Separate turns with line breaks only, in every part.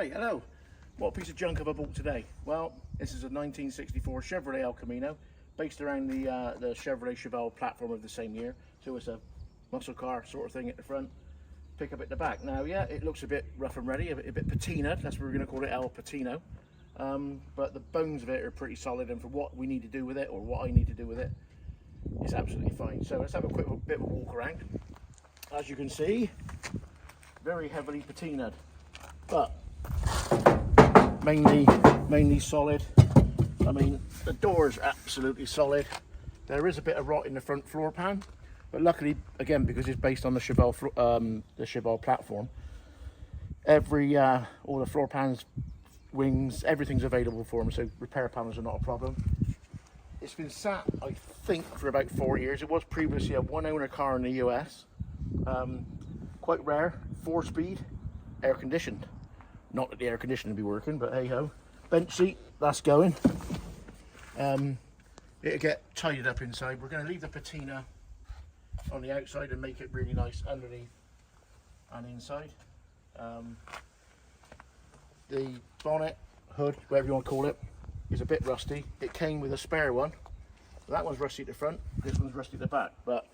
Right, hello. What piece of junk have I bought today? Well, this is a 1964 Chevrolet El Camino, based around the Chevrolet Chevelle platform of the same year. So it's a muscle car sort of thing at the front, pickup at the back. Now, yeah, it looks a bit rough and ready, a bit patinaed. That's what we're going to call it, El Patino. But the bones of it are pretty solid, and for what we need to do with it, or what I need to do with it, it's absolutely fine. So let's have a quick bit of a walk around. As you can see, very heavily patinaed, but mainly solid. I mean, the door's absolutely solid. There is a bit of rot in the front floor pan, but luckily, again, because it's based on the Chevelle platform, all the floor pans, wings, everything's available for them, so repair panels are not a problem. It's been sat, I think, for about 4 years. It was previously a one-owner car in the US. Quite rare, 4-speed, air-conditioned. Not that the air conditioning will be working, but hey ho. Bench seat, that's going. It'll get tidied up inside. We're going to leave the patina on the outside and make it really nice underneath and inside. The bonnet, hood, whatever you want to call it, is a bit rusty. It came with a spare one. That one's rusty at the front, this one's rusty at the back, but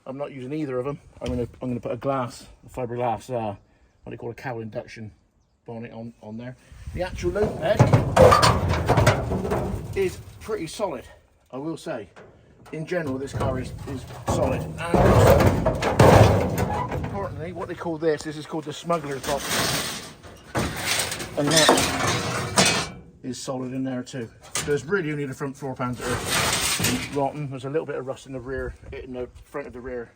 I'm not using either of them. I'm going to put a fiberglass, what do you call a cowl induction bonnet on there. The actual load bed is pretty solid, I will say. In general, this car is solid. And importantly, what they call this is called the smuggler's box, and that is solid in there too. There's really only the front floor pans that are rotten. There's a little bit of rust in the rear, in the front of the rear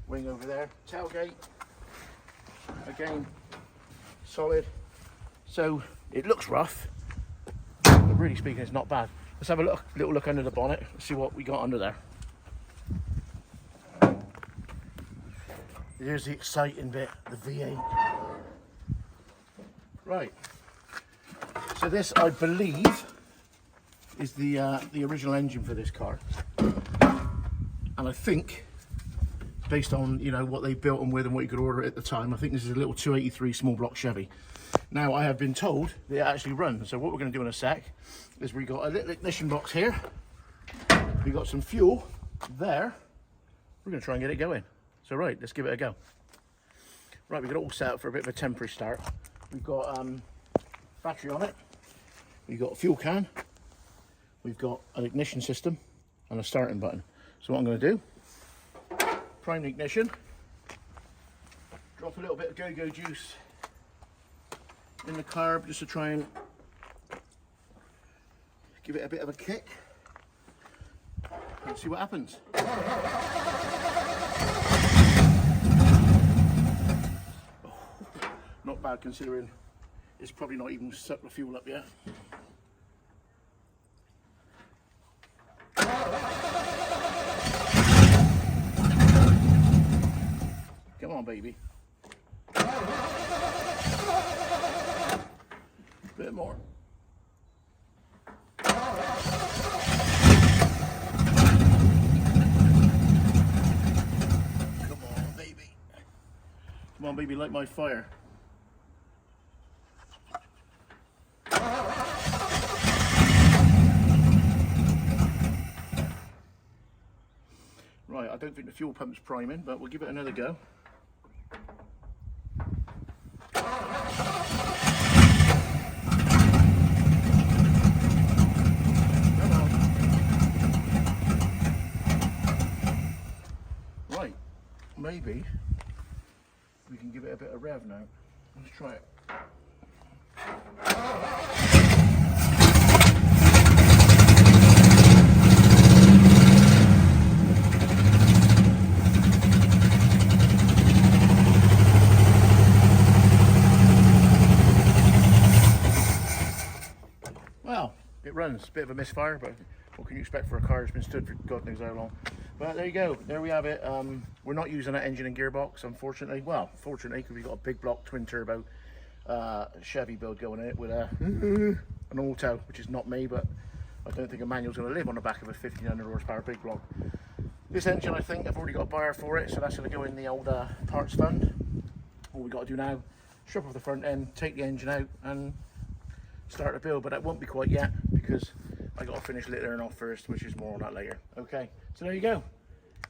wing over there. Tailgate, again, solid. So it looks rough, but really speaking, it's not bad. Let's have a little look under the bonnet. Let's see what we got under there. Here's the exciting bit, the V8. Right. So this, I believe, is the original engine for this car, and I think, based on what they built them with and what you could order at the time, I think this is a little 283 small block Chevy. Now, I have been told that it actually runs. So what we're going to do in a sec is we got a little ignition box here. We got some fuel there. We're going to try and get it going. So right, let's give it a go. Right, we've got it all set up for a bit of a temporary start. We've got battery on it. We've got a fuel can. We've got an ignition system and a starting button. So what I'm going to do, prime the ignition, drop a little bit of go-go juice in the carb just to try and give it a bit of a kick and see what happens. Oh, not bad considering it's probably not even sucked the fuel up yet. Come on, baby. Bit more. Come on, baby. Come on, baby, light my fire. Right, I don't think the fuel pump's priming, but we'll give it another go. Maybe we can give it a bit of rev now. Let's try it. Well, it runs. Bit of a misfire, but what can you expect for a car that's been stood for God knows how long? But there you go, there we have it. We're not using that engine and gearbox, unfortunately. Well, fortunately, because we've got a big block twin turbo Chevy build going in it with an auto, which is not me, but I don't think a manual's going to live on the back of a 1500 horsepower big block. This engine, I think, I've already got a buyer for it, so that's going to go in the old parts fund. All we've got to do now strip off the front end, take the engine out and start the build, but that won't be quite yet because I got to finish littering off first, which is more on that later. Okay, so there you go.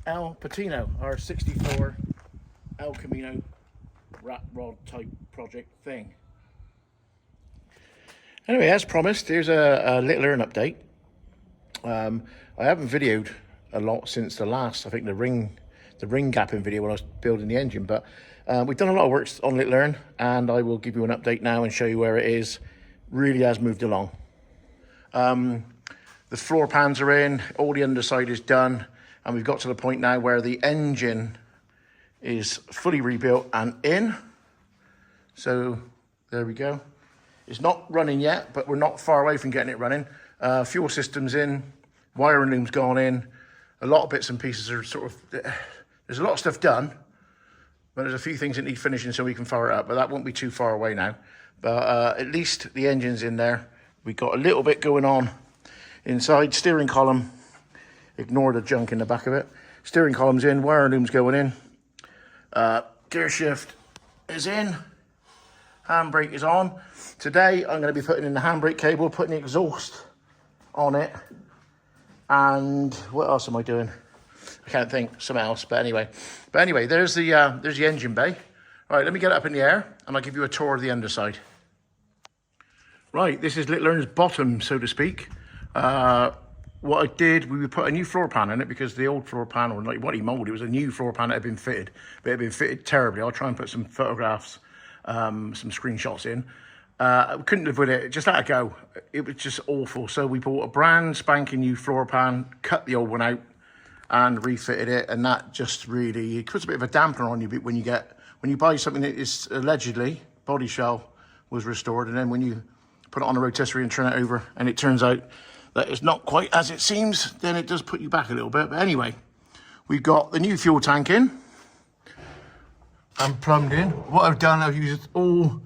El Patino, our 64 El Camino rat rod type project thing. Anyway, as promised, here's a littering update. I haven't videoed a lot since the last, I think the ring gapping video when I was building the engine, but we've done a lot of work on littering, and I will give you an update now and show you where it is. Really has moved along. The floor pans are in, all the underside is done, and we've got to the point now where the engine is fully rebuilt and in. So there we go. It's not running yet, but we're not far away from getting it running. Fuel system's in, wiring loom's gone in, a lot of bits and pieces are sort of, there's a lot of stuff done, but there's a few things that need finishing so we can fire it up, but that won't be too far away now. But at least the engine's in there. We've got a little bit going on inside. Steering column, ignore the junk in the back of it. Steering column's in, wiring loom's going in. Gear shift is in. Handbrake is on. Today I'm going to be putting in the handbrake cable, putting the exhaust on it. And what else am I doing? I can't think, something else, but anyway. There's the engine bay. All right, let me get it up in the air and I'll give you a tour of the underside. Right, this is Littlearn's bottom, so to speak. What I did, we put a new floor pan in it because the old floor pan, or like what he molded, it was a new floor pan that had been fitted, but it had been fitted terribly. I'll try and put some photographs, some screenshots in. I couldn't live with it, just let it go. It was just awful. So we bought a brand spanking new floor pan, cut the old one out and refitted it, and that just really, it puts a bit of a dampener on you when you buy something that is allegedly body shell was restored, and then when you put it on a rotisserie and turn it over and it turns out that it's not quite as it seems, then it does put you back a little bit. But anyway, we've got the new fuel tank in and plumbed in. What I've done, I've used all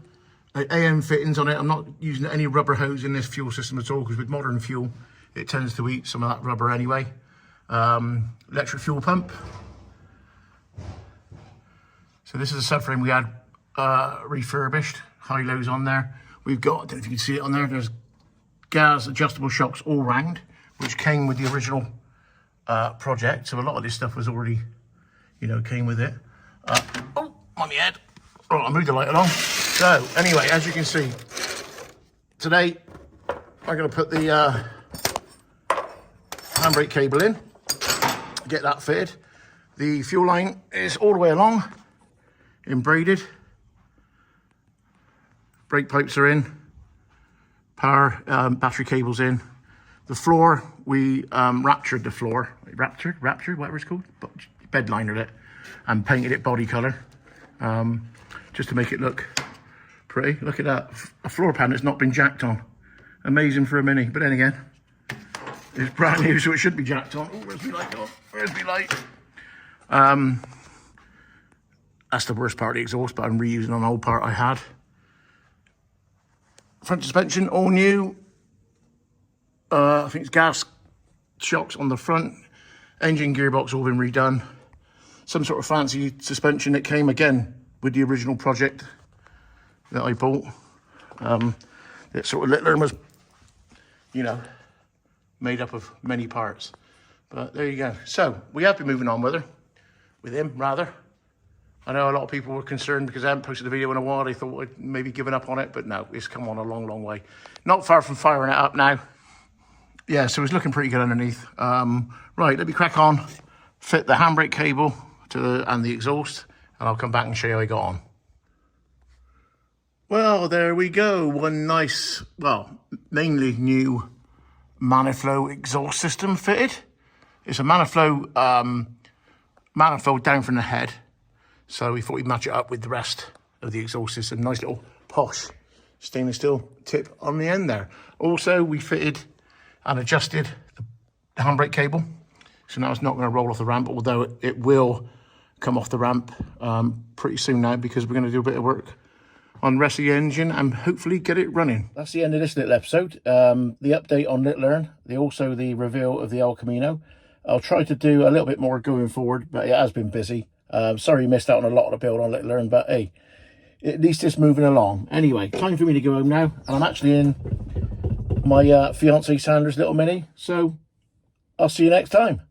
AM fittings on it. I'm not using any rubber hose in this fuel system at all, because with modern fuel, it tends to eat some of that rubber anyway. Electric fuel pump. So this is a subframe we had refurbished, high-lows on there. We've got, I don't know if you can see it on there, there's gas adjustable shocks all round, which came with the original project. So a lot of this stuff was already, came with it. Oh, on my head. Oh, I'll move the light along. So anyway, as you can see, today I'm going to put the handbrake cable in, get that fitted. The fuel line is all the way along, braided. Brake pipes are in, power, battery cables in. The floor, we raptured the floor, raptured, whatever it's called, bed linered it and painted it body color, just to make it look pretty. Look at that, a floor pan that's not been jacked on. Amazing for a Mini, but then again, it's brand new, so it should be jacked on. Oh, where's my light on? Where's my light? That's the worst part of the exhaust, but I'm reusing an old part I had. Front suspension, all new. I think it's gas shocks on the front. Engine gearbox all been redone. Some sort of fancy suspension that came again with the original project that I bought. That sort of Littler was, made up of many parts. But there you go. So we have been moving on with him rather. I know a lot of people were concerned because I haven't posted a video in a while. They thought I'd maybe given up on it, but no, it's come on a long, long way. Not far from firing it up now. Yeah, so it's looking pretty good underneath. Right, let me crack on, fit the handbrake cable and the exhaust, and I'll come back and show you how I got on. Well, there we go. One nice, well, mainly new Maniflow exhaust system fitted. It's a Maniflow manifold down from the head. So we thought we'd match it up with the rest of the exhaust system. Nice little posh stainless steel tip on the end there. Also, we fitted and adjusted the handbrake cable. So now it's not going to roll off the ramp, although it will come off the ramp pretty soon now, because we're going to do a bit of work on the rest of the engine and hopefully get it running. That's the end of this little episode. The update on Littlearn, also the reveal of the El Camino. I'll try to do a little bit more going forward, but it has been busy. Sorry you missed out on a lot of the build on Littlearn, but hey, at least it's moving along. Anyway, time for me to go home now, and I'm actually in my fiance Sandra's little Mini, so I'll see you next time.